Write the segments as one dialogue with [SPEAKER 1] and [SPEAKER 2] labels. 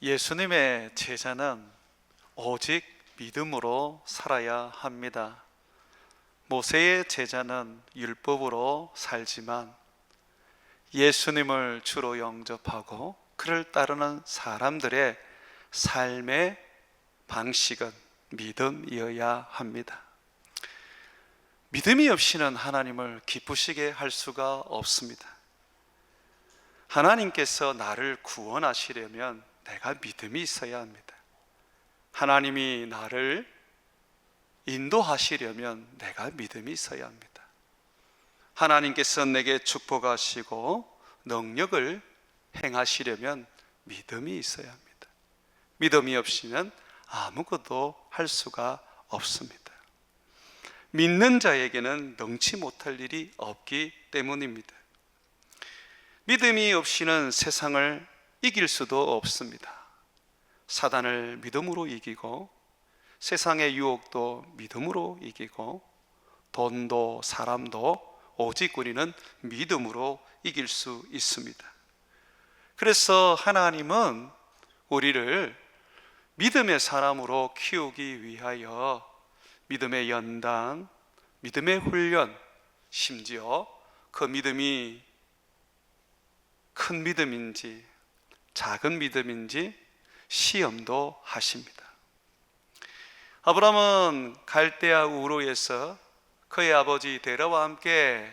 [SPEAKER 1] 예수님의 제자는 오직 믿음으로 살아야 합니다. 모세의 제자는 율법으로 살지만 예수님을 주로 영접하고 그를 따르는 사람들의 삶의 방식은 믿음이어야 합니다. 믿음이 없이는 하나님을 기쁘시게 할 수가 없습니다. 하나님께서 나를 구원하시려면 내가 믿음이 있어야 합니다. 하나님이 나를 인도하시려면 내가 믿음이 있어야 합니다. 하나님께서 내게 축복하시고 능력을 행하시려면 믿음이 있어야 합니다. 믿음이 없이는 아무것도 할 수가 없습니다. 믿는 자에게는 능치 못할 일이 없기 때문입니다. 믿음이 없이는 세상을 이길 수도 없습니다. 사단을 믿음으로 이기고 세상의 유혹도 믿음으로 이기고 돈도 사람도 오직 우리는 믿음으로 이길 수 있습니다. 그래서 하나님은 우리를 믿음의 사람으로 키우기 위하여 믿음의 연단, 믿음의 훈련, 심지어 그 믿음이 큰 믿음인지 작은 믿음인지 시험도 하십니다. 아브라함은 갈대아 우르에서 그의 아버지 데라와 함께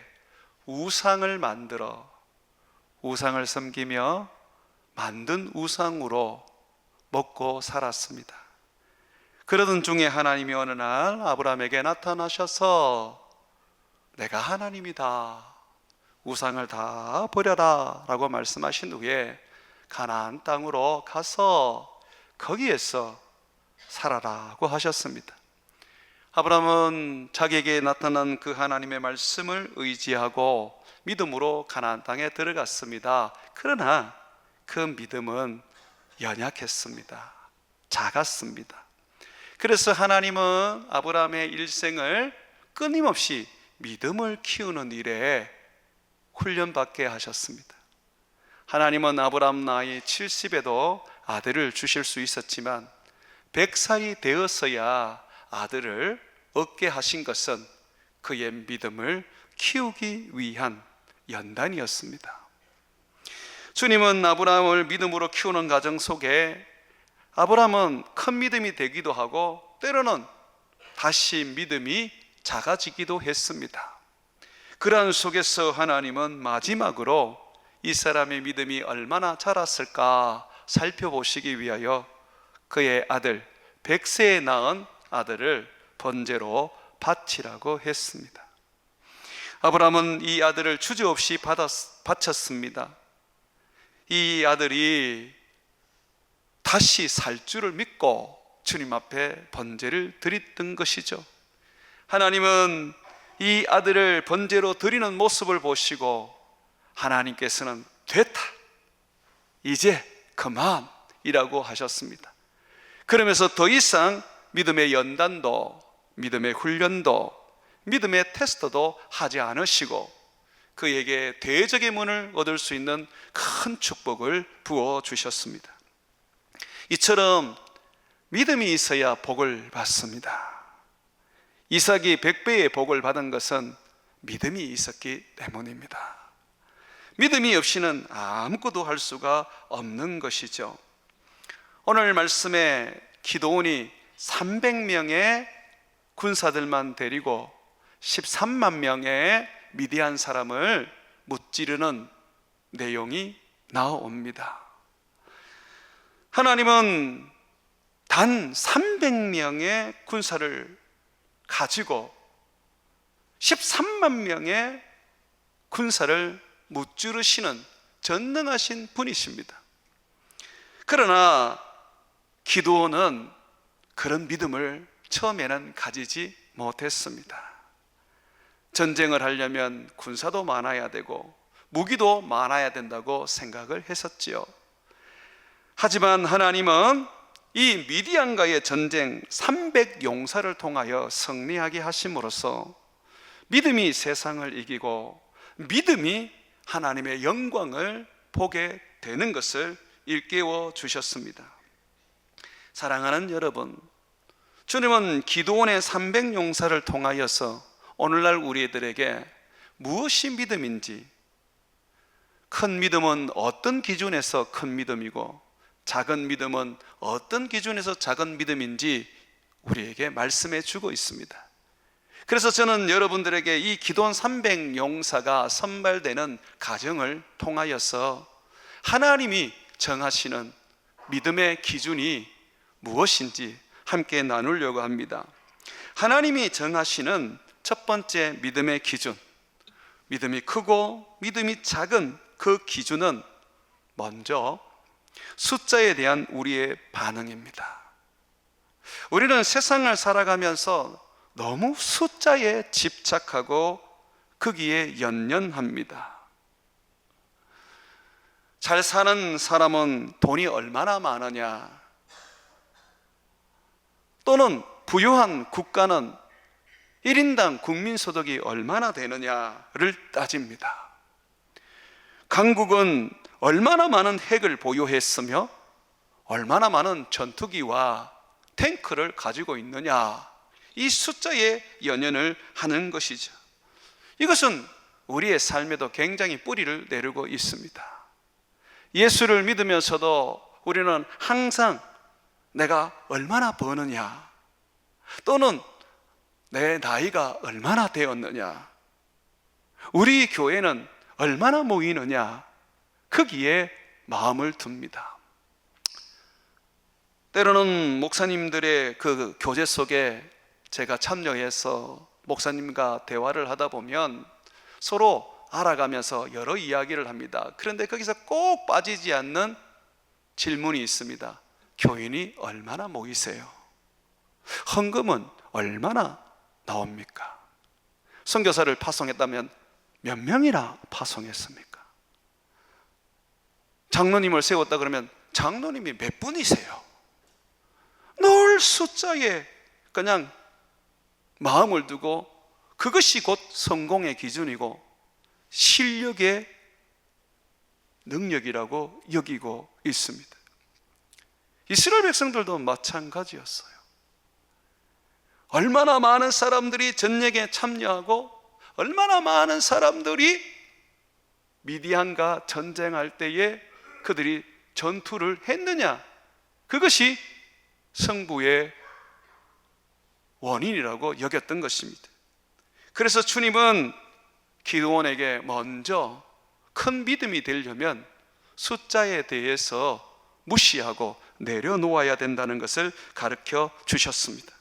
[SPEAKER 1] 우상을 만들어 우상을 섬기며 만든 우상으로 먹고 살았습니다. 그러던 중에 하나님이 어느 날 아브라함에게 나타나셔서 내가 하나님이다, 우상을 다 버려라 라고 말씀하신 후에 가나안 땅으로 가서 거기에서 살아라고 하셨습니다. 아브라함은 자기에게 나타난 그 하나님의 말씀을 의지하고 믿음으로 가나안 땅에 들어갔습니다. 그러나 그 믿음은 연약했습니다. 작았습니다. 그래서 하나님은 아브라함의 일생을 끊임없이 믿음을 키우는 일에 훈련받게 하셨습니다. 하나님은 아브라함 나이 70에도 아들을 주실 수 있었지만 100살이 되었어야 아들을 얻게 하신 것은 그의 믿음을 키우기 위한 연단이었습니다. 주님은 아브라함을 믿음으로 키우는 과정 속에 아브라함은 큰 믿음이 되기도 하고 때로는 다시 믿음이 작아지기도 했습니다. 그러한 속에서 하나님은 마지막으로 이 사람의 믿음이 얼마나 자랐을까 살펴보시기 위하여 그의 아들 100세에 낳은 아들을 번제로 바치라고 했습니다. 아브라함은 이 아들을 주저없이 바쳤습니다. 이 아들이 다시 살 줄을 믿고 주님 앞에 번제를 드렸던 것이죠. 하나님은 이 아들을 번제로 드리는 모습을 보시고 하나님께서는 됐다, 이제 그만이라고 하셨습니다. 그러면서 더 이상 믿음의 연단도 믿음의 훈련도 믿음의 테스트도 하지 않으시고 그에게 대적의 문을 얻을 수 있는 큰 축복을 부어주셨습니다. 이처럼 믿음이 있어야 복을 받습니다. 이삭이 100배의 복을 받은 것은 믿음이 있었기 때문입니다. 믿음이 없이는 아무것도 할 수가 없는 것이죠. 오늘 말씀에 기드온이 300명의 군사들만 데리고 13만 명의 미디안 사람을 무찌르는 내용이 나옵니다. 하나님은 단 300명의 군사를 가지고 13만 명의 군사를 무찌르시는 전능하신 분이십니다. 그러나 기드온은 그런 믿음을 처음에는 가지지 못했습니다. 전쟁을 하려면 군사도 많아야 되고 무기도 많아야 된다고 생각을 했었지요. 하지만 하나님은 이 미디안과의 전쟁 300용사를 통하여 승리하게 하심으로써 믿음이 세상을 이기고 믿음이 하나님의 영광을 보게 되는 것을 일깨워 주셨습니다. 사랑하는 여러분, 주님은 기드온의 300용사를 통하여서 오늘날 우리들에게 무엇이 믿음인지, 큰 믿음은 어떤 기준에서 큰 믿음이고 작은 믿음은 어떤 기준에서 작은 믿음인지 우리에게 말씀해 주고 있습니다. 그래서 저는 여러분들에게 이 기드온 300용사가 선발되는 과정을 통하여서 하나님이 정하시는 믿음의 기준이 무엇인지 함께 나누려고 합니다. 하나님이 정하시는 첫 번째 믿음의 기준, 믿음이 크고 믿음이 작은 그 기준은 먼저 숫자에 대한 우리의 반응입니다. 우리는 세상을 살아가면서 너무 숫자에 집착하고 거기에 연연합니다. 잘 사는 사람은 돈이 얼마나 많으냐, 또는 부유한 국가는 1인당 국민소득이 얼마나 되느냐를 따집니다. 강국은 얼마나 많은 핵을 보유했으며 얼마나 많은 전투기와 탱크를 가지고 있느냐, 이 숫자에 연연을 하는 것이죠. 이것은 우리의 삶에도 굉장히 뿌리를 내리고 있습니다. 예수를 믿으면서도 우리는 항상 내가 얼마나 버느냐, 또는 내 나이가 얼마나 되었느냐, 우리 교회는 얼마나 모이느냐, 거기에 마음을 둡니다. 때로는 목사님들의 그 교제 속에 제가 참여해서 목사님과 대화를 하다 보면 서로 알아가면서 여러 이야기를 합니다. 그런데 거기서 꼭 빠지지 않는 질문이 있습니다. 교인이 얼마나 모이세요? 헌금은 얼마나 나옵니까? 선교사를 파송했다면 몇 명이나 파송했습니까? 장로님을 세웠다 그러면 장로님이 몇 분이세요? 늘 숫자에 그냥 마음을 두고 그것이 곧 성공의 기준이고 실력의 능력이라고 여기고 있습니다. 이스라엘 백성들도 마찬가지였어요. 얼마나 많은 사람들이 전쟁에 참여하고 얼마나 많은 사람들이 미디안과 전쟁할 때에 그들이 전투를 했느냐, 그것이 승부의 원인이라고 여겼던 것입니다. 그래서 주님은 기드온에게 먼저 큰 믿음이 되려면 숫자에 대해서 무시하고 내려놓아야 된다는 것을 가르쳐 주셨습니다.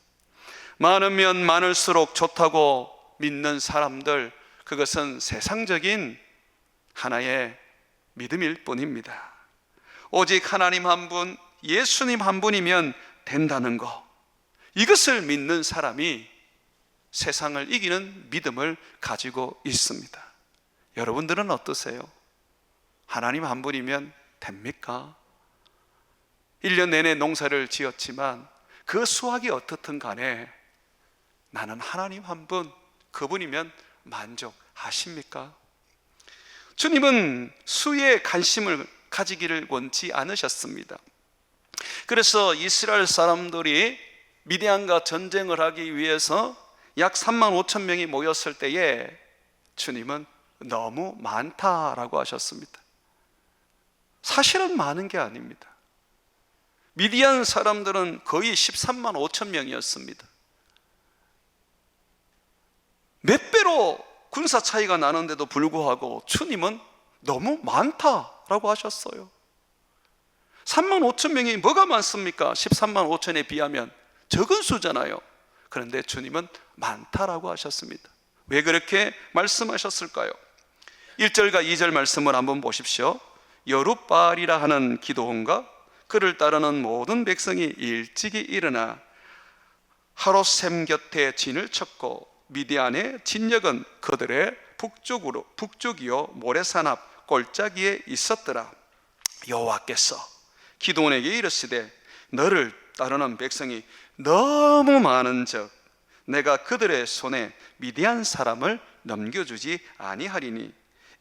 [SPEAKER 1] 많으면 많을수록 좋다고 믿는 사람들, 그것은 세상적인 하나의 믿음일 뿐입니다. 오직 하나님 한 분, 예수님 한 분이면 된다는 것, 이것을 믿는 사람이 세상을 이기는 믿음을 가지고 있습니다. 여러분들은 어떠세요? 하나님 한 분이면 됩니까? 1년 내내 농사를 지었지만 그 수확이 어떻든 간에 나는 하나님 한 분, 그분이면 만족하십니까? 주님은 수에 관심을 가지기를 원치 않으셨습니다. 그래서 이스라엘 사람들이 미디안과 전쟁을 하기 위해서 약 3만 5천 명이 모였을 때에 주님은 너무 많다라고 하셨습니다. 사실은 많은 게 아닙니다. 미디안 사람들은 거의 13만 5천 명이었습니다. 몇 배로 군사 차이가 나는데도 불구하고 주님은 너무 많다라고 하셨어요. 3만 5천 명이 뭐가 많습니까? 13만 5천에 비하면 적은 수잖아요. 그런데 주님은 많다라고 하셨습니다. 왜 그렇게 말씀하셨을까요? 1절과 2절 말씀을 한번 보십시오. 여룻바알이라 하는 기드온과 그를 따르는 모든 백성이 일찍이 일어나 하롯셈 곁에 진을 쳤고 미디안의 진역은 그들의 북쪽이요 모래산 앞 골짜기에 있었더라. 여호와께서 기드온에게 이르시되 너를 따르는 백성이 너무 많은즉 내가 그들의 손에 미디안 사람을 넘겨주지 아니하리니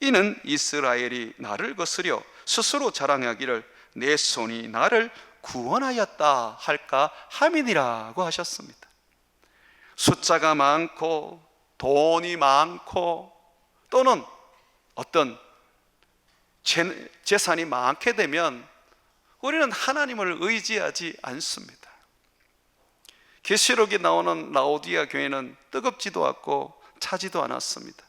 [SPEAKER 1] 이는 이스라엘이 나를 거스려 스스로 자랑하기를 내 손이 나를 구원하였다 할까 함이니라고 하셨습니다. 숫자가 많고 돈이 많고 또는 어떤 재산이 많게 되면 우리는 하나님을 의지하지 않습니다. 계시록에 나오는 라오디아 교회는 뜨겁지도 않고 차지도 않았습니다.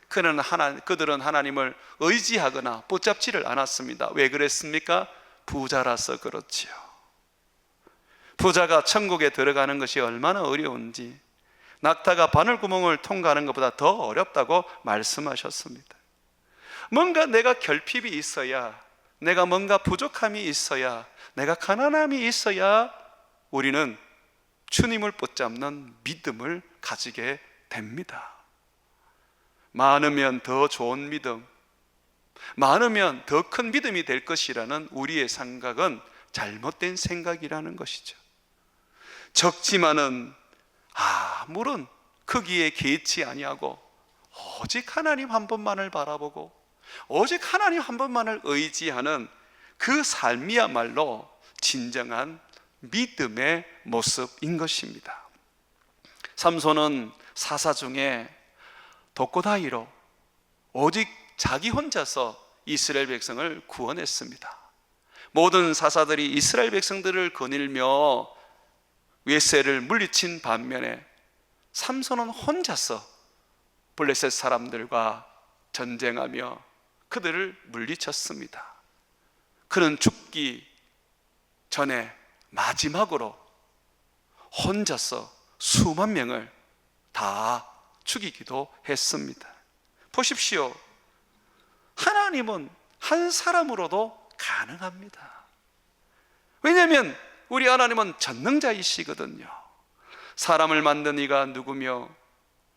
[SPEAKER 1] 그들은 하나님을 의지하거나 붙잡지를 않았습니다. 왜 그랬습니까? 부자라서 그렇지요. 부자가 천국에 들어가는 것이 얼마나 어려운지, 낙타가 바늘구멍을 통과하는 것보다 더 어렵다고 말씀하셨습니다. 뭔가 내가 결핍이 있어야, 내가 뭔가 부족함이 있어야, 내가 가난함이 있어야 우리는 주님을 붙잡는 믿음을 가지게 됩니다. 많으면 더 좋은 믿음, 많으면 더 큰 믿음이 될 것이라는 우리의 생각은 잘못된 생각이라는 것이죠. 적지만은 아무런 크기에 개의치 아니하고 오직 하나님 한 분만을 바라보고 오직 하나님 한 분만을 의지하는 그 삶이야말로 진정한 믿음의 모습인 것입니다. 삼손은 사사 중에 독고다이로 오직 자기 혼자서 이스라엘 백성을 구원했습니다. 모든 사사들이 이스라엘 백성들을 거닐며 외세를 물리친 반면에 삼손은 혼자서 블레셋 사람들과 전쟁하며 그들을 물리쳤습니다. 그는 죽기 전에 마지막으로 혼자서 수만 명을 다 죽이기도 했습니다. 보십시오. 하나님은 한 사람으로도 가능합니다. 왜냐하면 우리 하나님은 전능자이시거든요. 사람을 만든 이가 누구며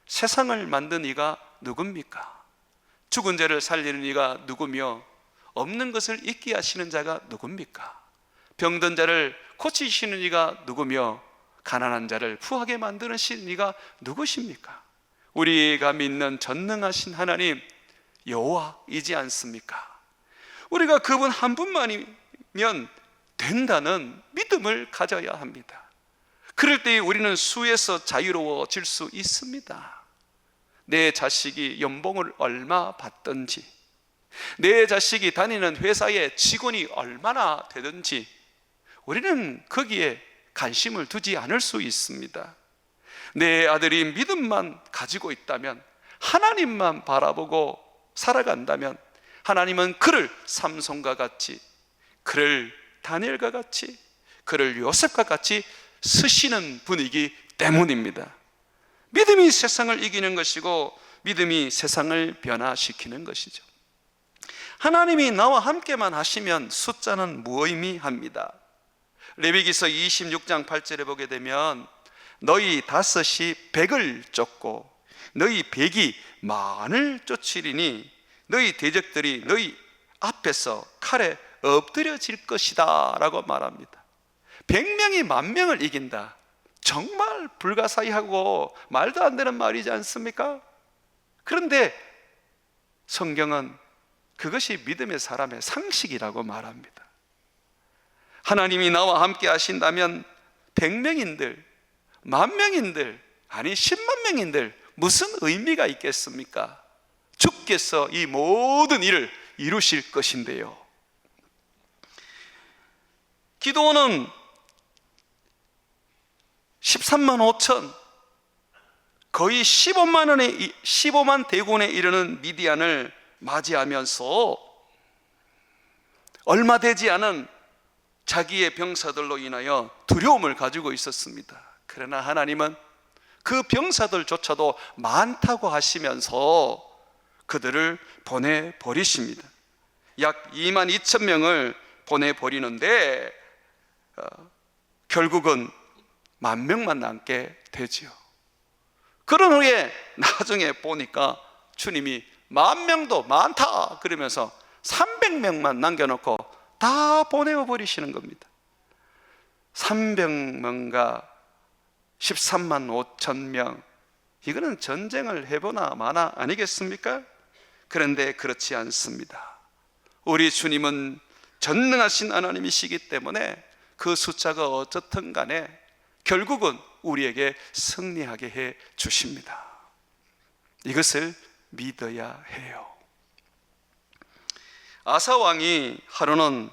[SPEAKER 1] 세상을 만든 이가 누굽니까? 죽은 자를 살리는 이가 누구며 없는 것을 있게 하시는 자가 누굽니까? 병든 자를 고치시는 이가 누구며 가난한 자를 부하게 만드는 이가 누구십니까? 우리가 믿는 전능하신 하나님 여호와이지 않습니까? 우리가 그분 한 분만이면 된다는 믿음을 가져야 합니다. 그럴 때 우리는 수에서 자유로워질 수 있습니다. 내 자식이 연봉을 얼마 받든지, 내 자식이 다니는 회사의 직원이 얼마나 되든지 우리는 거기에 관심을 두지 않을 수 있습니다. 내 아들이 믿음만 가지고 있다면, 하나님만 바라보고 살아간다면 하나님은 그를 삼손과 같이, 그를 다니엘과 같이, 그를 요셉과 같이 쓰시는 분이기 때문입니다. 믿음이 세상을 이기는 것이고 믿음이 세상을 변화시키는 것이죠. 하나님이 나와 함께만 하시면 숫자는 무의미합니다. 레위기서 26장 8절에 보게 되면 너희 5이 100을 쫓고 너희 100이 만을 쫓으리니 너희 대적들이 너희 앞에서 칼에 엎드려질 것이다 라고 말합니다. 100명이 10,000명을 이긴다. 정말 불가사의하고 말도 안 되는 말이지 않습니까? 그런데 성경은 그것이 믿음의 사람의 상식이라고 말합니다. 하나님이 나와 함께 하신다면 100명인들, 10,000명인들, 아니 10만 명인들 무슨 의미가 있겠습니까? 주께서 이 모든 일을 이루실 것인데요. 기드온은 13만 5천, 거의 15만 대군에 이르는 미디안을 맞이하면서 얼마 되지 않은 자기의 병사들로 인하여 두려움을 가지고 있었습니다. 그러나 하나님은 그 병사들조차도 많다고 하시면서 그들을 보내버리십니다. 약 22,000명을 보내버리는데 결국은 10,000명만 남게 되지요. 그런 후에 나중에 보니까 주님이 10,000명도 많다 그러면서 300명만 남겨놓고 다 보내버리시는 겁니다. 300명과 13만 5천 명, 이거는 전쟁을 해보나 마나 아니겠습니까? 그런데 그렇지 않습니다. 우리 주님은 전능하신 하나님이시기 때문에 그 숫자가 어떻든 간에 결국은 우리에게 승리하게 해 주십니다. 이것을 믿어야 해요. 아사 왕이 하루는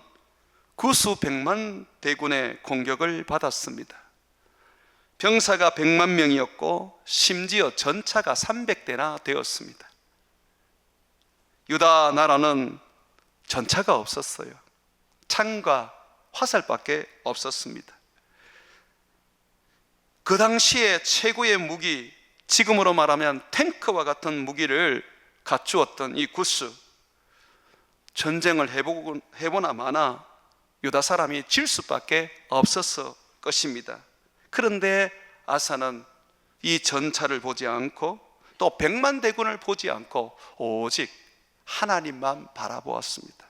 [SPEAKER 1] 구수 100만 대군의 공격을 받았습니다. 병사가 100만 명이었고 심지어 전차가 300대나 되었습니다. 유다 나라는 전차가 없었어요. 창과 화살밖에 없었습니다. 그 당시에 최고의 무기, 지금으로 말하면 탱크와 같은 무기를 갖추었던 이 구스, 전쟁을 해보나 마나 유다 사람이 질 수밖에 없었을 것입니다. 그런데 아사는 이 전차를 보지 않고 또 100만 대군을 보지 않고 오직 하나님만 바라보았습니다.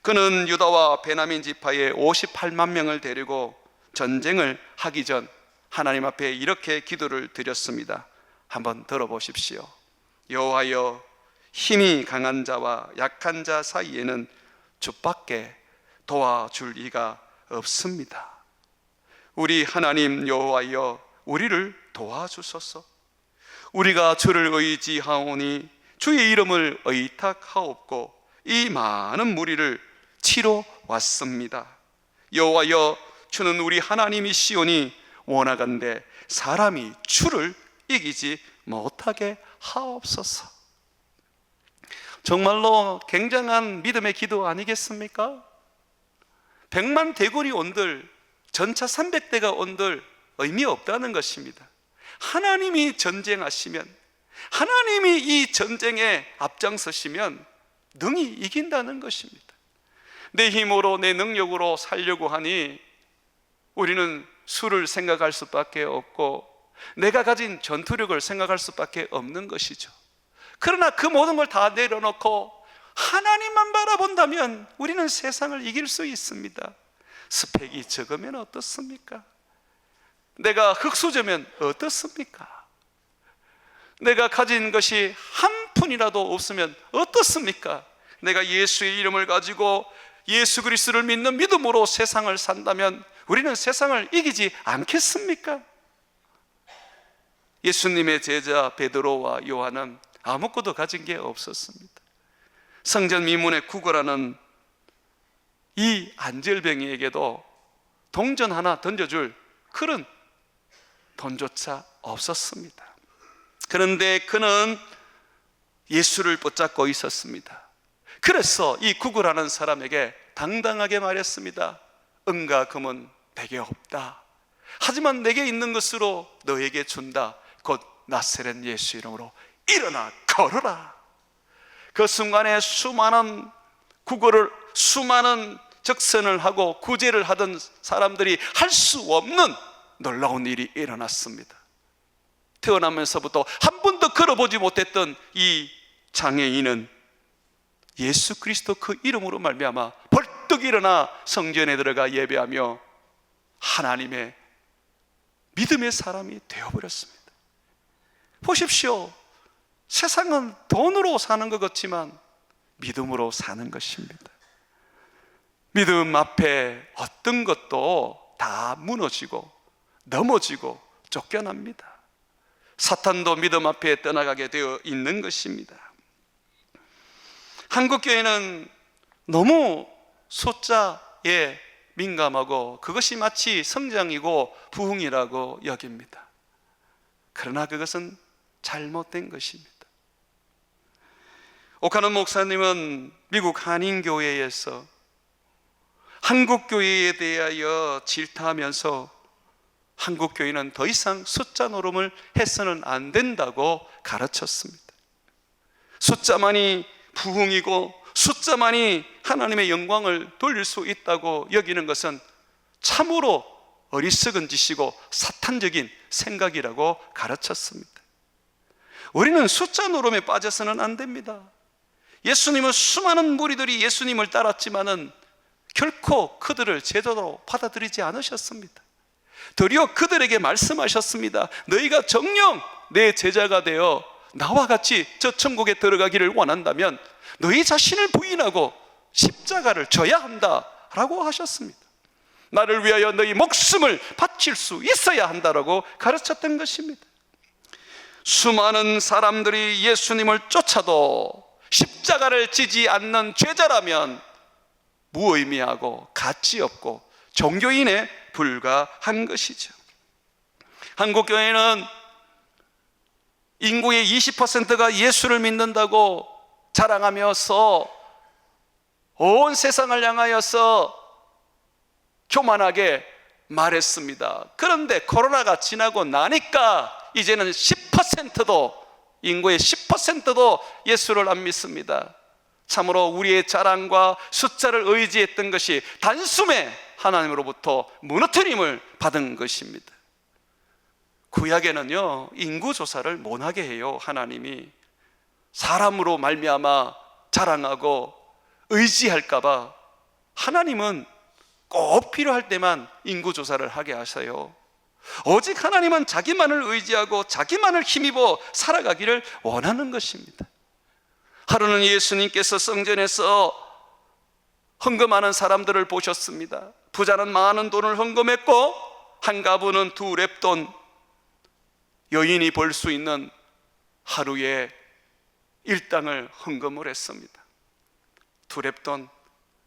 [SPEAKER 1] 그는 유다와 베냐민 지파의 58만 명을 데리고 전쟁을 하기 전 하나님 앞에 이렇게 기도를 드렸습니다. 한번 들어보십시오. 여호와여, 힘이 강한 자와 약한 자 사이에는 주밖에 도와줄 이가 없습니다. 우리 하나님 여호와여, 우리를 도와주소서. 우리가 주를 의지하오니 주의 이름을 의탁하옵고 이 많은 무리를 치러 왔습니다. 여호와여, 주는 우리 하나님이시오니 원하건대 사람이 주를 이기지 못하게 하옵소서. 정말로 굉장한 믿음의 기도 아니겠습니까? 100만 대군이 온들, 전차 300대가 온들 의미 없다는 것입니다. 하나님이 전쟁하시면, 하나님이 이 전쟁에 앞장서시면 능히 이긴다는 것입니다. 내 힘으로, 내 능력으로 살려고 하니 우리는 수를 생각할 수밖에 없고 내가 가진 전투력을 생각할 수밖에 없는 것이죠. 그러나 그 모든 걸 다 내려놓고 하나님만 바라본다면 우리는 세상을 이길 수 있습니다. 스펙이 적으면 어떻습니까? 내가 흙수저면 어떻습니까? 내가 가진 것이 한 푼이라도 없으면 어떻습니까? 내가 예수의 이름을 가지고 예수 그리스도를 믿는 믿음으로 세상을 산다면 우리는 세상을 이기지 않겠습니까? 예수님의 제자 베드로와 요한은 아무것도 가진 게 없었습니다. 성전 미문에 구걸하는 이 안절뱅이에게도 동전 하나 던져줄 그런 돈조차 없었습니다. 그런데 그는 예수를 붙잡고 있었습니다. 그래서 이 구걸하는 사람에게 당당하게 말했습니다. 은과 금은 내게 없다. 하지만 내게 있는 것으로 너에게 준다. 곧 나사렛 예수 이름으로 일어나 걸어라. 그 순간에 수많은 구걸을, 수많은 적선을 하고 구제를 하던 사람들이 할 수 없는 놀라운 일이 일어났습니다. 태어나면서부터 한 번도 걸어보지 못했던 이 장애인은 예수 그리스도 그 이름으로 말미암아 벌떡 일어나 성전에 들어가 예배하며 하나님의 믿음의 사람이 되어버렸습니다. 보십시오. 세상은 돈으로 사는 것 같지만 믿음으로 사는 것입니다. 믿음 앞에 어떤 것도 다 무너지고 넘어지고 쫓겨납니다. 사탄도 믿음 앞에 떠나가게 되어 있는 것입니다. 한국교회는 너무 숫자에 민감하고 그것이 마치 성장이고 부흥이라고 여깁니다. 그러나 그것은 잘못된 것입니다. 오카노 목사님은 미국 한인교회에서 한국교회에 대하여 질타하면서 한국교회는 더 이상 숫자 노름을 해서는 안 된다고 가르쳤습니다. 숫자만이 부흥이고 숫자만이 하나님의 영광을 돌릴 수 있다고 여기는 것은 참으로 어리석은 짓이고 사탄적인 생각이라고 가르쳤습니다. 우리는 숫자 노름에 빠져서는 안 됩니다. 예수님은 수많은 무리들이 예수님을 따랐지만은 결코 그들을 제대로 받아들이지 않으셨습니다. 도리어 그들에게 말씀하셨습니다. 너희가 정녕 내 제자가 되어 나와 같이 저 천국에 들어가기를 원한다면 너희 자신을 부인하고 십자가를 져야 한다라고 하셨습니다. 나를 위하여 너희 목숨을 바칠 수 있어야 한다라고 가르쳤던 것입니다. 수많은 사람들이 예수님을 쫓아도 십자가를 지지 않는 죄자라면 무의미하고 가치 없고 종교인에 불과한 것이죠. 한국 교회는 인구의 20%가 예수를 믿는다고 자랑하면서 온 세상을 향하여서 교만하게 말했습니다. 그런데 코로나가 지나고 나니까 이제는 10%도, 인구의 10%도 예수를 안 믿습니다. 참으로 우리의 자랑과 숫자를 의지했던 것이 단숨에 하나님으로부터 무너뜨림을 받은 것입니다. 구약에는요, 인구조사를 못하게 해요. 하나님이 사람으로 말미암아 자랑하고 의지할까 봐 하나님은 꼭 필요할 때만 인구조사를 하게 하세요. 오직 하나님은 자기만을 의지하고 자기만을 힘입어 살아가기를 원하는 것입니다. 하루는 예수님께서 성전에서 헌금하는 사람들을 보셨습니다. 부자는 많은 돈을 헌금했고 한 가부는 2렙돈, 여인이 벌 수 있는 하루에 일당을 헌금을 했습니다. 2렙돈,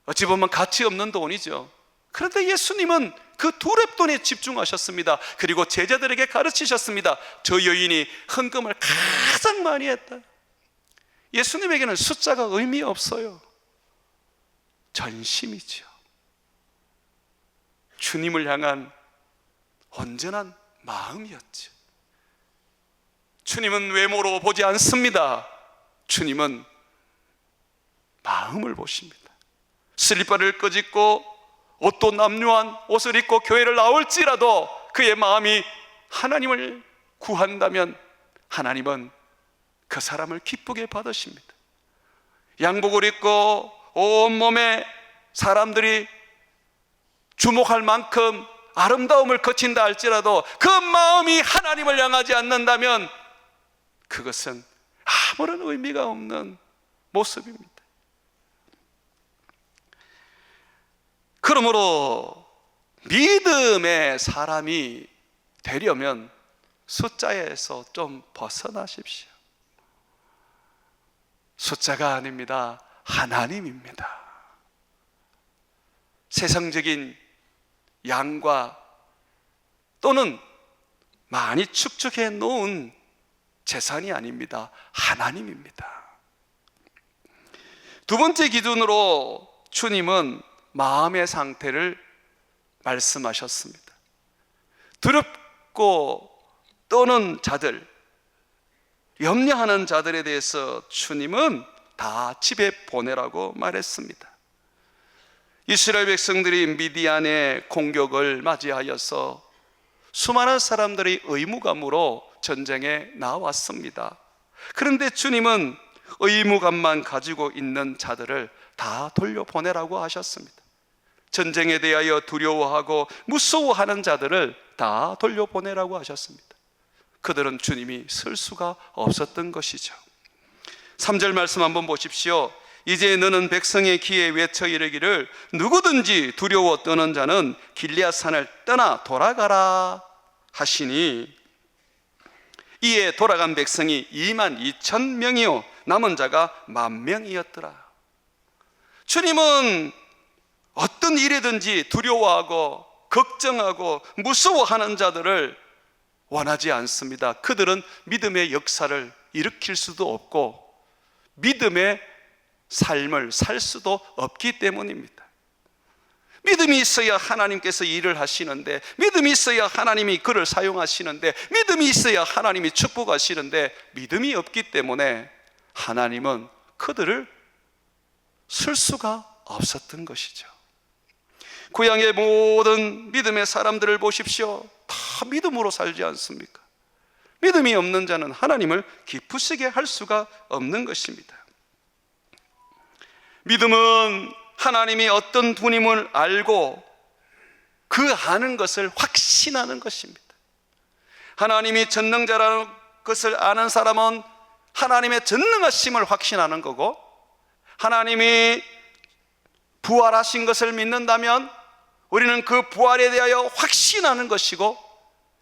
[SPEAKER 1] 어찌 보면 가치 없는 돈이죠. 그런데 예수님은 그 2렙돈에 집중하셨습니다. 그리고 제자들에게 가르치셨습니다. 저 여인이 헌금을 가장 많이 했다. 예수님에게는 숫자가 의미 없어요. 전심이죠. 주님을 향한 온전한 마음이었죠. 주님은 외모로 보지 않습니다. 주님은 마음을 보십니다. 슬리퍼를 끄집고 옷도 남루한 옷을 입고 교회를 나올지라도 그의 마음이 하나님을 구한다면 하나님은 그 사람을 기쁘게 받으십니다. 양복을 입고 온몸에 사람들이 주목할 만큼 아름다움을 거친다 할지라도 그 마음이 하나님을 향하지 않는다면 그것은 아무런 의미가 없는 모습입니다. 그러므로 믿음의 사람이 되려면 숫자에서 좀 벗어나십시오. 숫자가 아닙니다. 하나님입니다. 세상적인 양과 또는 많이 축적해 놓은 재산이 아닙니다. 하나님입니다. 두 번째 기준으로 주님은 마음의 상태를 말씀하셨습니다. 두렵고 떠는 자들, 염려하는 자들에 대해서 주님은 다 집에 보내라고 말했습니다. 이스라엘 백성들이 미디안의 공격을 맞이하여서 수많은 사람들이 의무감으로 전쟁에 나왔습니다. 그런데 주님은 의무감만 가지고 있는 자들을 다 돌려보내라고 하셨습니다. 전쟁에 대하여 두려워하고 무서워하는 자들을 다 돌려보내라고 하셨습니다. 그들은 주님이 쓸 수가 없었던 것이죠. 3절 말씀 한번 보십시오. 이제 너는 백성의 귀에 외쳐 이르기를 누구든지 두려워 떠는 자는 길리앗산을 떠나 돌아가라 하시니 이에 돌아간 백성이 22,000명이요 남은 자가 10,000명이었더라. 주님은 어떤 일이든지 두려워하고 걱정하고 무서워하는 자들을 원하지 않습니다. 그들은 믿음의 역사를 일으킬 수도 없고 믿음의 삶을 살 수도 없기 때문입니다. 믿음이 있어야 하나님께서 일을 하시는데, 믿음이 있어야 하나님이 그를 사용하시는데, 믿음이 있어야 하나님이 축복하시는데 믿음이 없기 때문에 하나님은 그들을 쓸 수가 없었던 것이죠. 고향의 모든 믿음의 사람들을 보십시오. 다 믿음으로 살지 않습니까? 믿음이 없는 자는 하나님을 기쁘시게 할 수가 없는 것입니다. 믿음은 하나님이 어떤 분임을 알고 그 아는 것을 확신하는 것입니다. 하나님이 전능자라는 것을 아는 사람은 하나님의 전능하심을 확신하는 거고, 하나님이 부활하신 것을 믿는다면 우리는 그 부활에 대하여 확신하는 것이고,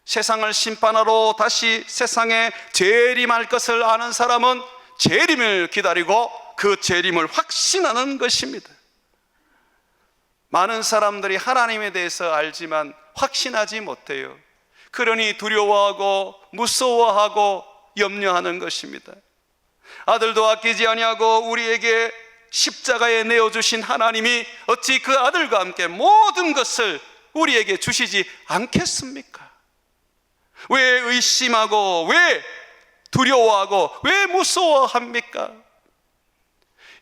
[SPEAKER 1] 세상을 심판하러 다시 세상에 재림할 것을 아는 사람은 재림을 기다리고 그 재림을 확신하는 것입니다. 많은 사람들이 하나님에 대해서 알지만 확신하지 못해요. 그러니 두려워하고 무서워하고 염려하는 것입니다. 아들도 아끼지 아니하고 우리에게 십자가에 내어주신 하나님이 어찌 그 아들과 함께 모든 것을 우리에게 주시지 않겠습니까? 왜 의심하고 왜 두려워하고 왜 무서워합니까?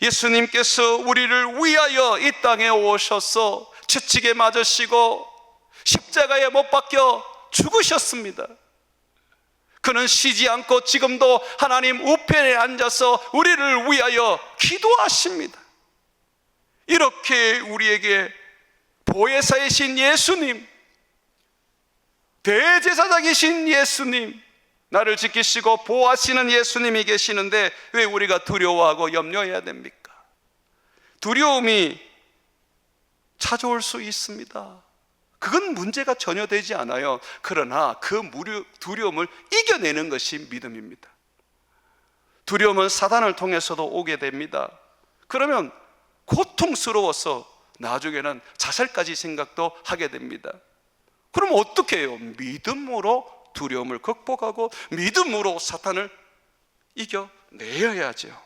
[SPEAKER 1] 예수님께서 우리를 위하여 이 땅에 오셔서 채찍에 맞으시고 십자가에 못 박혀 죽으셨습니다. 그는 쉬지 않고 지금도 하나님 우편에 앉아서 우리를 위하여 기도하십니다. 이렇게 우리에게 보혜사이신 예수님, 대제사장이신 예수님, 나를 지키시고 보호하시는 예수님이 계시는데 왜 우리가 두려워하고 염려해야 됩니까? 두려움이 찾아올 수 있습니다. 그건 문제가 전혀 되지 않아요. 그러나 그 두려움을 이겨내는 것이 믿음입니다. 두려움은 사단을 통해서도 오게 됩니다. 그러면 고통스러워서 나중에는 자살까지 생각도 하게 됩니다. 그럼 어떻게 해요? 믿음으로 두려움을 극복하고 믿음으로 사탄을 이겨내야죠.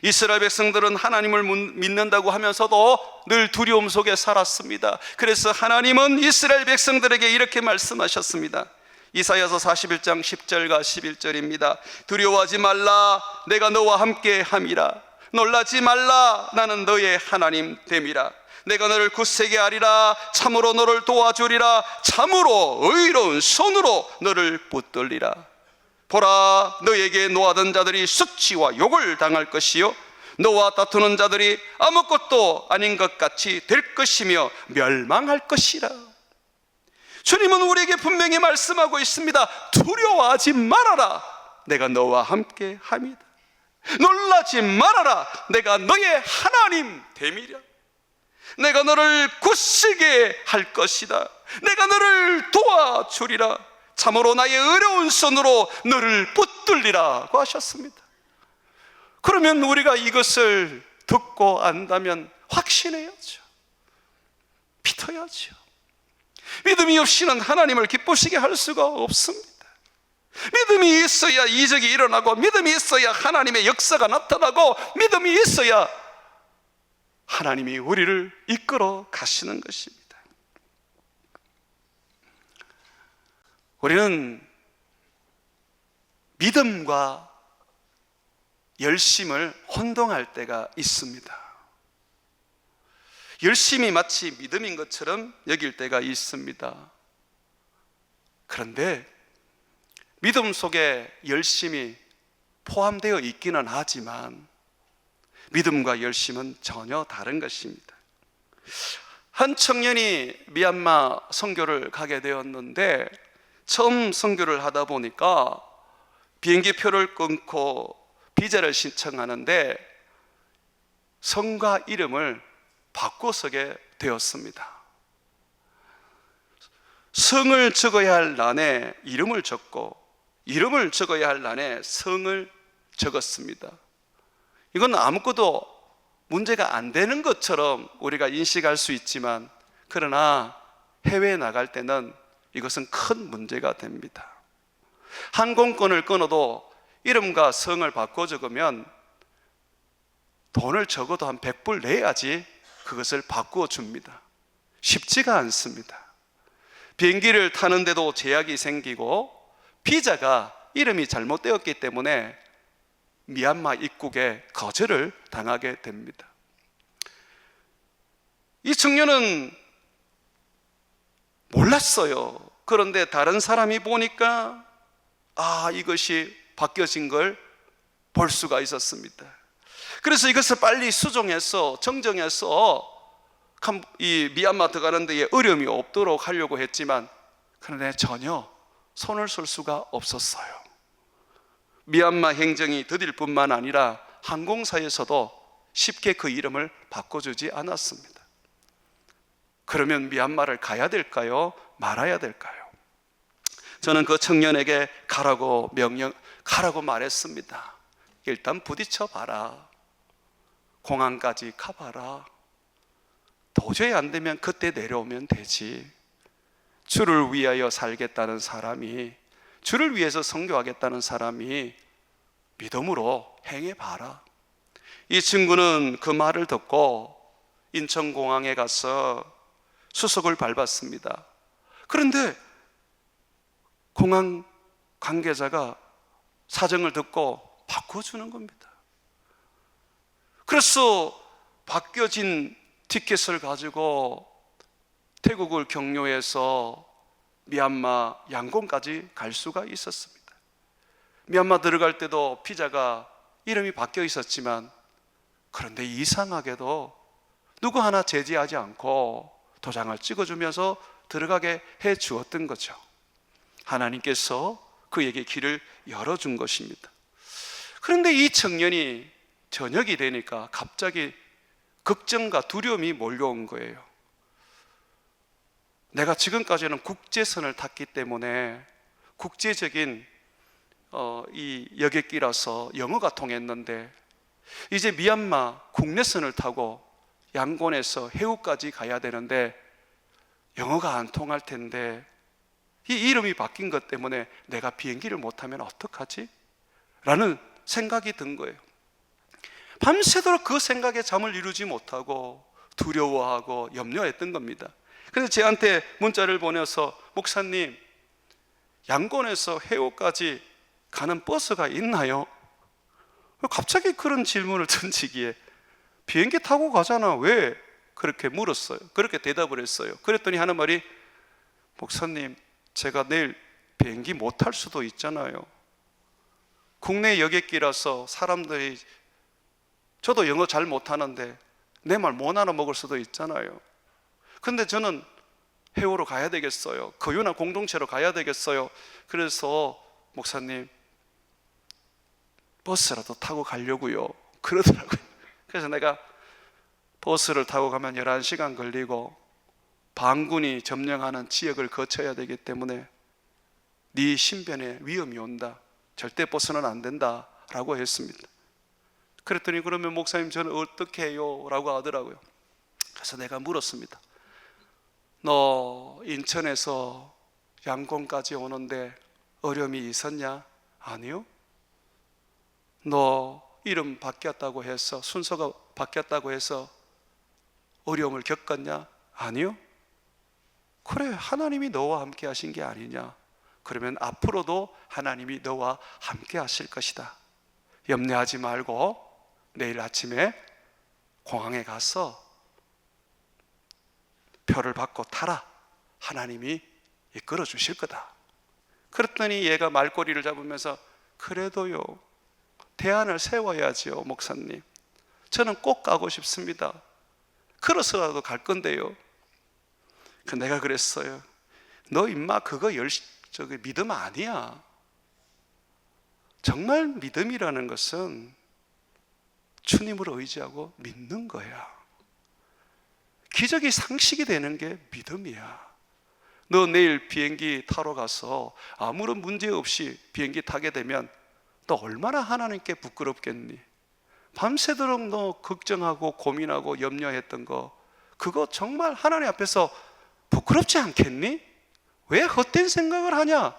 [SPEAKER 1] 이스라엘 백성들은 하나님을 믿는다고 하면서도 늘 두려움 속에 살았습니다. 그래서 하나님은 이스라엘 백성들에게 이렇게 말씀하셨습니다. 이사야서 41장 10절과 11절입니다. 두려워하지 말라, 내가 너와 함께 함이라. 놀라지 말라, 나는 너의 하나님 됨이라. 내가 너를 굳세게 하리라. 참으로 너를 도와주리라. 참으로 의로운 손으로 너를 붙들리라. 보라, 너에게 노하던 자들이 수치와 욕을 당할 것이요 너와 다투는 자들이 아무것도 아닌 것 같이 될 것이며 멸망할 것이라. 주님은 우리에게 분명히 말씀하고 있습니다. 두려워하지 말아라, 내가 너와 함께 함이다. 놀라지 말아라, 내가 너의 하나님 됨이라. 내가 너를 굳세게 할 것이다. 내가 너를 도와주리라. 참으로 나의 어려운 손으로 너를 붙들리라고 하셨습니다. 그러면 우리가 이것을 듣고 안다면 확신해야죠. 믿어야죠. 믿음이 없이는 하나님을 기쁘시게 할 수가 없습니다. 믿음이 있어야 이적이 일어나고, 믿음이 있어야 하나님의 역사가 나타나고, 믿음이 있어야 하나님이 우리를 이끌어 가시는 것입니다. 우리는 믿음과 열심을 혼동할 때가 있습니다. 열심이 마치 믿음인 것처럼 여길 때가 있습니다. 그런데 믿음 속에 열심이 포함되어 있기는 하지만 믿음과 열심은 전혀 다른 것입니다. 한 청년이 미얀마 선교를 가게 되었는데, 처음 선교를 하다 보니까 비행기 표를 끊고 비자를 신청하는데 성과 이름을 바꿔 쓰게 되었습니다. 성을 적어야 할 란에 이름을 적고, 이름을 적어야 할 란에 성을 적었습니다. 이건 아무것도 문제가 안 되는 것처럼 우리가 인식할 수 있지만, 그러나 해외에 나갈 때는 이것은 큰 문제가 됩니다. 항공권을 끊어도 이름과 성을 바꿔 적으면 돈을 적어도 한 100불 내야지 그것을 바꾸어 줍니다. 쉽지가 않습니다. 비행기를 타는데도 제약이 생기고, 비자가 이름이 잘못되었기 때문에 미얀마 입국에 거절을 당하게 됩니다. 이 청년은 몰랐어요. 그런데 다른 사람이 보니까 이것이 바뀌어진 걸 볼 수가 있었습니다. 그래서 이것을 빨리 수정해서 정정해서 이 미얀마 들어가는 데에 어려움이 없도록 하려고 했지만, 그런데 전혀 손을 쓸 수가 없었어요. 미얀마 행정이 더딜 뿐만 아니라 항공사에서도 쉽게 그 이름을 바꿔주지 않았습니다. 그러면 미얀마를 가야 될까요? 말아야 될까요? 저는 그 청년에게 가라고 말했습니다. 일단 부딪혀 봐라. 공항까지 가봐라. 도저히 안 되면 그때 내려오면 되지. 주를 위하여 살겠다는 사람이, 주를 위해서 선교하겠다는 사람이 믿음으로 행해봐라. 이 친구는 그 말을 듣고 인천공항에 가서 수속을 밟았습니다. 그런데 공항 관계자가 사정을 듣고 바꿔주는 겁니다. 그래서 바뀌어진 티켓을 가지고 태국을 경유해서 미얀마 양곤까지 갈 수가 있었습니다. 미얀마 들어갈 때도 비자가 이름이 바뀌어 있었지만, 그런데 이상하게도 누구 하나 제지하지 않고 도장을 찍어주면서 들어가게 해 주었던 거죠. 하나님께서 그에게 길을 열어준 것입니다. 그런데 이 청년이 저녁이 되니까 갑자기 걱정과 두려움이 몰려온 거예요. 내가 지금까지는 국제선을 탔기 때문에 국제적인 이 여객기라서 영어가 통했는데, 이제 미얀마 국내선을 타고 양곤에서 해우까지 가야 되는데 영어가 안 통할 텐데, 이 이름이 바뀐 것 때문에 내가 비행기를 못하면 어떡하지? 라는 생각이 든 거예요. 밤새도록 그 생각에 잠을 이루지 못하고 두려워하고 염려했던 겁니다. 그래서 저한테 문자를 보내서, 목사님, 양곤에서 해우까지 가는 버스가 있나요? 갑자기 그런 질문을 던지기에, 비행기 타고 가잖아, 왜? 그렇게 물었어요. 그렇게 대답을 했어요. 그랬더니 하는 말이, 목사님, 제가 내일 비행기 못 탈 수도 있잖아요. 국내 여객기라서 사람들이, 저도 영어 잘 못하는데 내 말 못 알아먹을 수도 있잖아요. 근데 저는 해우로 가야 되겠어요. 거유나 공동체로 가야 되겠어요. 그래서 목사님, 버스라도 타고 가려고요, 그러더라고요. 그래서 내가 버스를 타고 가면 11시간 걸리고 반군이 점령하는 지역을 거쳐야 되기 때문에 네 신변에 위험이 온다, 절대 버스는 안 된다 라고 했습니다. 그랬더니, 그러면 목사님 저는 어떻게 해요? 라고 하더라고요. 그래서 내가 물었습니다. 너 인천에서 양곤까지 오는데 어려움이 있었냐? 아니요. 너 이름 바뀌었다고 해서, 순서가 바뀌었다고 해서 어려움을 겪었냐? 아니요. 그래, 하나님이 너와 함께 하신 게 아니냐? 그러면 앞으로도 하나님이 너와 함께 하실 것이다. 염려하지 말고 내일 아침에 공항에 가서 표를 받고 타라. 하나님이 이끌어 주실 거다. 그랬더니 얘가 말꼬리를 잡으면서, 그래도요, 대안을 세워야지요, 목사님. 저는 꼭 가고 싶습니다. 걸어서라도 갈 건데요. 내가 그랬어요. 너 임마 그거 믿음 아니야. 정말 믿음이라는 것은 주님을 의지하고 믿는 거야. 기적이 상식이 되는 게 믿음이야. 너 내일 비행기 타러 가서 아무런 문제 없이 비행기 타게 되면 너 얼마나 하나님께 부끄럽겠니? 밤새도록 너 걱정하고 고민하고 염려했던 거, 그거 정말 하나님 앞에서 부끄럽지 않겠니? 왜 헛된 생각을 하냐?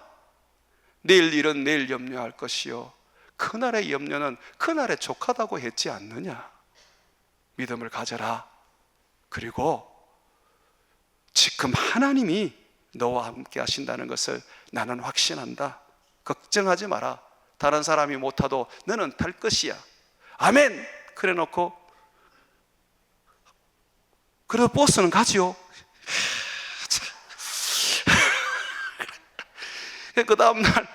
[SPEAKER 1] 내일 일은 내일 염려할 것이요, 그날의 염려는 그날에 족하다고 했지 않느냐? 믿음을 가져라. 그리고 지금 하나님이 너와 함께 하신다는 것을 나는 확신한다. 걱정하지 마라. 다른 사람이 못 타도 너는 탈 것이야. 아멘! 그래 놓고, 그래도 버스는 가지요. 그 다음날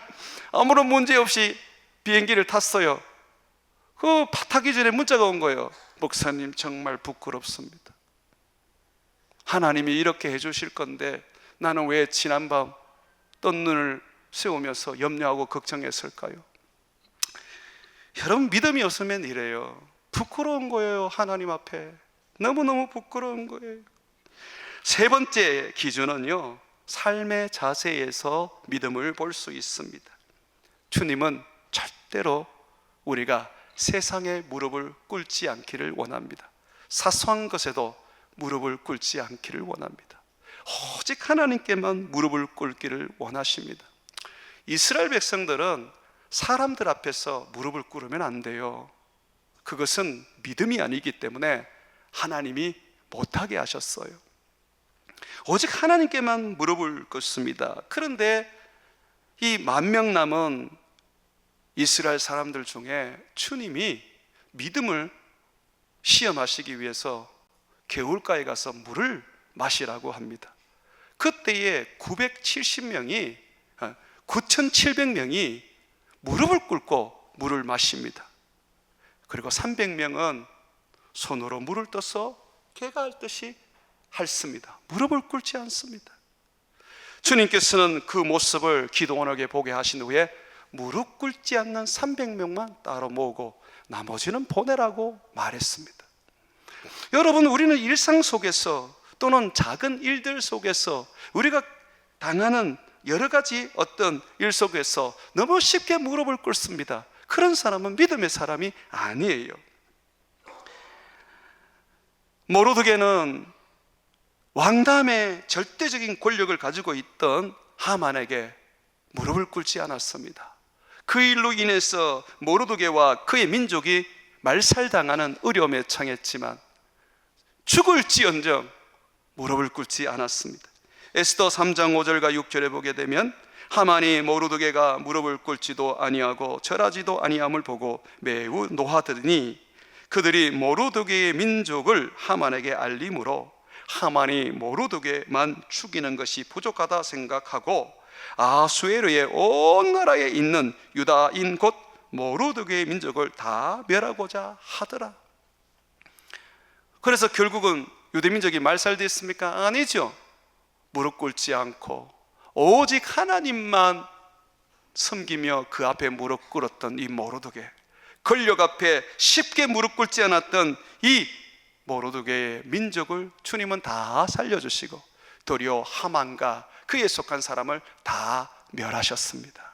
[SPEAKER 1] 아무런 문제 없이 비행기를 탔어요. 타기 전에 문자가 온 거예요. 목사님, 정말 부끄럽습니다. 하나님이 이렇게 해주실 건데 나는 왜 지난밤 뜬 눈을 세우면서 염려하고 걱정했을까요? 여러분, 믿음이 없으면 이래요. 부끄러운 거예요. 하나님 앞에 너무너무 부끄러운 거예요. 세 번째 기준은요, 삶의 자세에서 믿음을 볼 수 있습니다. 주님은 절대로 우리가 세상에 무릎을 꿇지 않기를 원합니다. 사소한 것에도 무릎을 꿇지 않기를 원합니다. 오직 하나님께만 무릎을 꿇기를 원하십니다. 이스라엘 백성들은 사람들 앞에서 무릎을 꿇으면 안 돼요. 그것은 믿음이 아니기 때문에 하나님이 못하게 하셨어요. 오직 하나님께만 무릎을 꿇습니다. 그런데 이 10,000명 남은 이스라엘 사람들 중에 주님이 믿음을 시험하시기 위해서 개울가에 가서 물을 마시라고 합니다. 그때에 9,700명이 무릎을 꿇고 물을 마십니다. 그리고 300명은 손으로 물을 떠서 개가 핥듯이 핥습니다. 무릎을 꿇지 않습니다. 주님께서는 그 모습을 기도원에게 보게 하신 후에 무릎 꿇지 않는 300명만 따로 모으고 나머지는 보내라고 말했습니다. 여러분, 우리는 일상 속에서 또는 작은 일들 속에서 우리가 당하는 여러 가지 어떤 일 속에서 너무 쉽게 무릎을 꿇습니다. 그런 사람은 믿음의 사람이 아니에요. 모르드게는 왕담의 절대적인 권력을 가지고 있던 하만에게 무릎을 꿇지 않았습니다. 그 일로 인해서 모르드게와 그의 민족이 말살당하는 어려움에 처했지만 죽을지언정 무릎을 꿇지 않았습니다. 에스더 3장 5절과 6절에 보게 되면 하만이 모르드게가 무릎을 꿇지도 아니하고 절하지도 아니함을 보고 매우 노하더니 그들이 모르드게의 민족을 하만에게 알림으로 하만이 모르드게만 죽이는 것이 부족하다 생각하고 아수에르의 온 나라에 있는 유다인 곧 모르드게의 민족을 다 멸하고자 하더라. 그래서 결국은 유대민족이 말살됐습니까? 아니죠. 무릎 꿇지 않고 오직 하나님만 섬기며 그 앞에 무릎 꿇었던 이 모르드게, 권력 앞에 쉽게 무릎 꿇지 않았던 이 모르드게의 민족을 주님은 다 살려주시고 도리어 하만과 그에 속한 사람을 다 멸하셨습니다.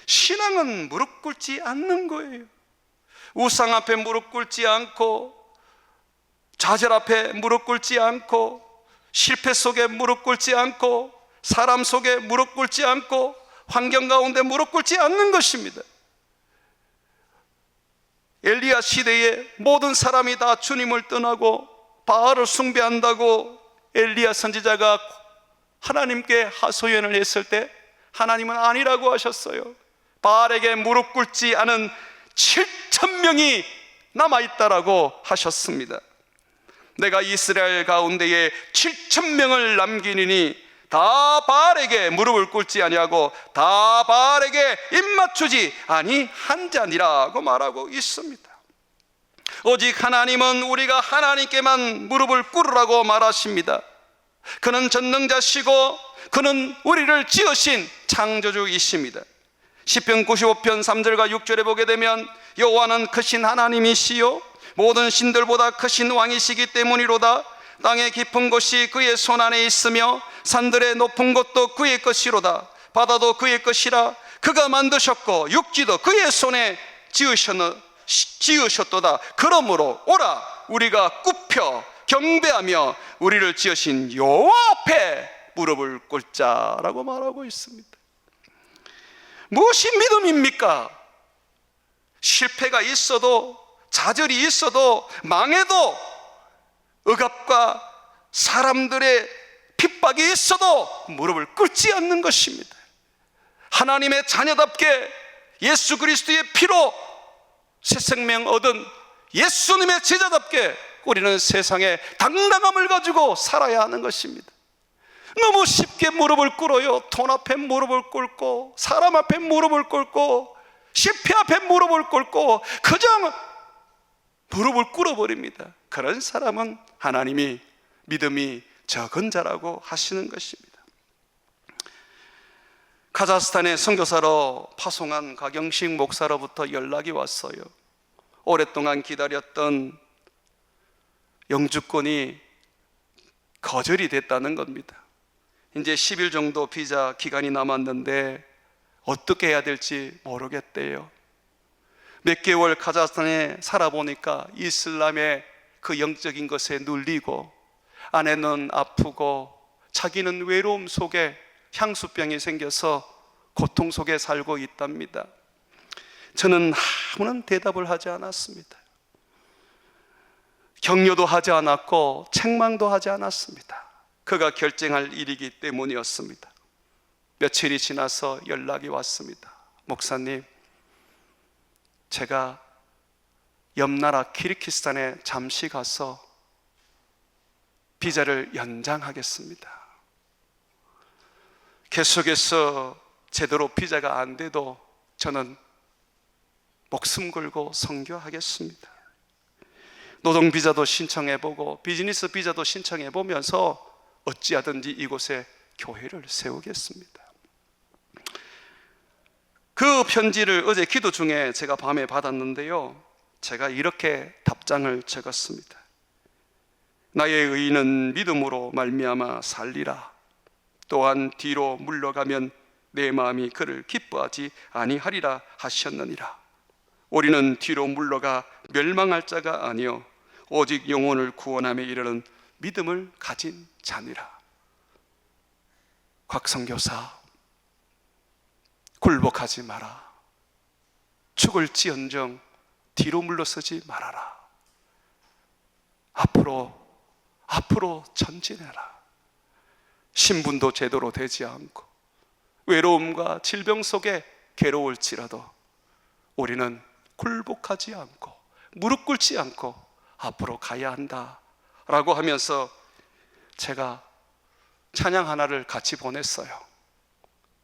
[SPEAKER 1] 신앙은 무릎 꿇지 않는 거예요. 우상 앞에 무릎 꿇지 않고 좌절 앞에 무릎 꿇지 않고 실패 속에 무릎 꿇지 않고 사람 속에 무릎 꿇지 않고 환경 가운데 무릎 꿇지 않는 것입니다. 엘리야 시대에 모든 사람이 다 주님을 떠나고 바알을 숭배한다고 엘리야 선지자가 하나님께 하소연을 했을 때 하나님은 아니라고 하셨어요. 바알에게 무릎 꿇지 않은 7,000명이 남아있다라고 하셨습니다. 내가 이스라엘 가운데에 7,000명을 남기니 다 바알에게 무릎을 꿇지 아니하고 다 바알에게 입맞추지 아니한 자니라고 말하고 있습니다. 오직 하나님은 우리가 하나님께만 무릎을 꿇으라고 말하십니다. 그는 전능자시고 그는 우리를 지으신 창조주이십니다. 시편 95편 3절과 6절에 보게 되면 여호와는 크신 하나님이시요 모든 신들보다 크신 왕이시기 때문이로다. 땅의 깊은 곳이 그의 손 안에 있으며 산들의 높은 곳도 그의 것이로다. 바다도 그의 것이라. 그가 만드셨고 육지도 그의 손에 지으셨도다. 그러므로 오라 우리가 굽혀 경배하며 우리를 지으신 여호와 앞에 무릎을 꿇자라고 말하고 있습니다. 무엇이 믿음입니까? 실패가 있어도 좌절이 있어도 망해도 억압과 사람들의 핍박이 있어도 무릎을 꿇지 않는 것입니다. 하나님의 자녀답게 예수 그리스도의 피로 새 생명 얻은 예수님의 제자답게 우리는 세상에 당당함을 가지고 살아야 하는 것입니다. 너무 쉽게 무릎을 꿇어요. 돈 앞에 무릎을 꿇고 사람 앞에 무릎을 꿇고 실패 앞에 무릎을 꿇고 그저 무릎을 꿇어버립니다. 그런 사람은 하나님이 믿음이 적은 자라고 하시는 것입니다. 카자흐스탄에 선교사로 파송한 가경식 목사로부터 연락이 왔어요. 오랫동안 기다렸던 영주권이 거절이 됐다는 겁니다. 이제 10일 정도 비자 기간이 남았는데 어떻게 해야 될지 모르겠대요. 몇 개월 카자흐스탄에 살아보니까 이슬람의 그 영적인 것에 눌리고, 아내는 아프고 자기는 외로움 속에 향수병이 생겨서 고통 속에 살고 있답니다. 저는 아무런 대답을 하지 않았습니다. 격려도 하지 않았고 책망도 하지 않았습니다. 그가 결정할 일이기 때문이었습니다. 며칠이 지나서 연락이 왔습니다. 목사님, 제가 옆나라 키르기스탄에 잠시 가서 비자를 연장하겠습니다. 계속해서 제대로 비자가 안 돼도 저는 목숨 걸고 선교하겠습니다. 노동 비자도 신청해보고 비즈니스 비자도 신청해보면서 어찌하든지 이곳에 교회를 세우겠습니다. 그 편지를 어제 기도 중에 제가 밤에 받았는데요, 제가 이렇게 답장을 적었습니다. 나의 의인은 믿음으로 말미암아 살리라. 또한 뒤로 물러가면 내 마음이 그를 기뻐하지 아니하리라 하셨느니라. 우리는 뒤로 물러가 멸망할 자가 아니요 오직 영혼을 구원함에 이르는 믿음을 가진 자니라. 곽선교사, 굴복하지 마라. 죽을지언정 뒤로 물러서지 말아라. 앞으로 전진해라. 신분도 제대로 되지 않고 외로움과 질병 속에 괴로울지라도 우리는 굴복하지 않고 무릎 꿇지 않고 앞으로 가야 한다 라고 하면서 제가 찬양 하나를 같이 보냈어요.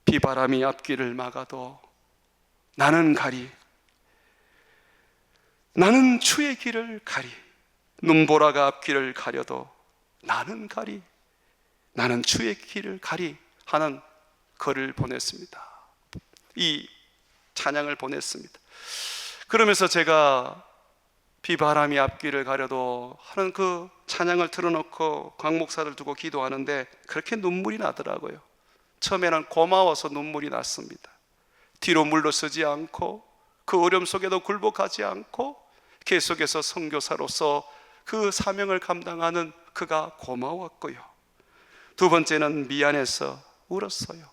[SPEAKER 1] 비바람이 앞길을 막아도 나는 가리, 나는 주의 길을 가리. 눈보라가 앞길을 가려도 나는 가리, 나는 주의 길을 가리 하는 글을 보냈습니다. 이 찬양을 보냈습니다. 그러면서 제가 비바람이 앞길을 가려도 하는 그 찬양을 틀어놓고 곽 목사를 두고 기도하는데 그렇게 눈물이 나더라고요. 처음에는 고마워서 눈물이 났습니다. 뒤로 물러서지 않고 그 어려움 속에도 굴복하지 않고 계속해서 선교사로서 그 사명을 감당하는 그가 고마웠고요. 두 번째는 미안해서 울었어요.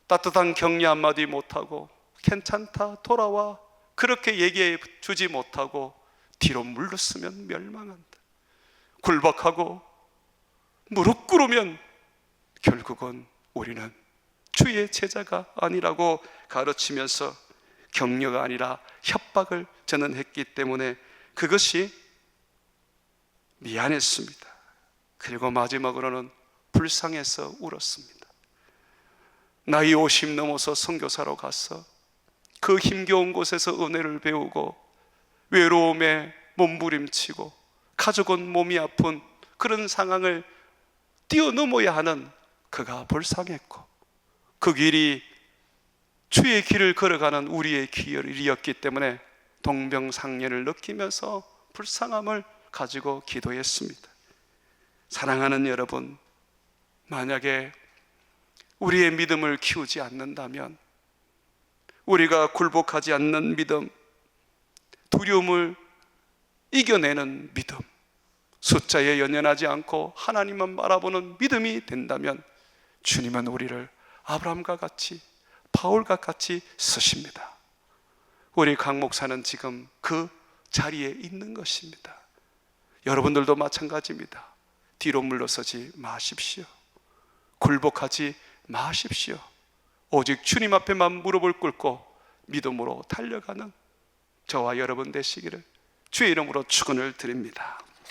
[SPEAKER 1] 따뜻한 격려 한마디 못하고 괜찮다 돌아와 그렇게 얘기해 주지 못하고 뒤로 물렀으면 멸망한다. 굴복하고 무릎 꿇으면 결국은 우리는 주의 제자가 아니라고 가르치면서 격려가 아니라 협박을 저는 했기 때문에 그것이 미안했습니다. 그리고 마지막으로는 불쌍해서 울었습니다. 나이 50 넘어서 선교사로 가서 그 힘겨운 곳에서 은혜를 배우고 외로움에 몸부림치고 가족은 몸이 아픈 그런 상황을 뛰어넘어야 하는 그가 불쌍했고 그 길이 주의 길을 걸어가는 우리의 길이었기 때문에 동병상련을 느끼면서 불쌍함을 가지고 기도했습니다. 사랑하는 여러분, 만약에 우리의 믿음을 키우지 않는다면, 우리가 굴복하지 않는 믿음, 두려움을 이겨내는 믿음, 숫자에 연연하지 않고 하나님만 바라보는 믿음이 된다면 주님은 우리를 아브라함과 같이 바울과 같이 쓰십니다. 우리 강 목사는 지금 그 자리에 있는 것입니다. 여러분들도 마찬가지입니다. 뒤로 물러서지 마십시오. 굴복하지 마십시오. 오직 주님 앞에만 무릎을 꿇고 믿음으로 달려가는 저와 여러분 되시기를 주의 이름으로 축원을 드립니다.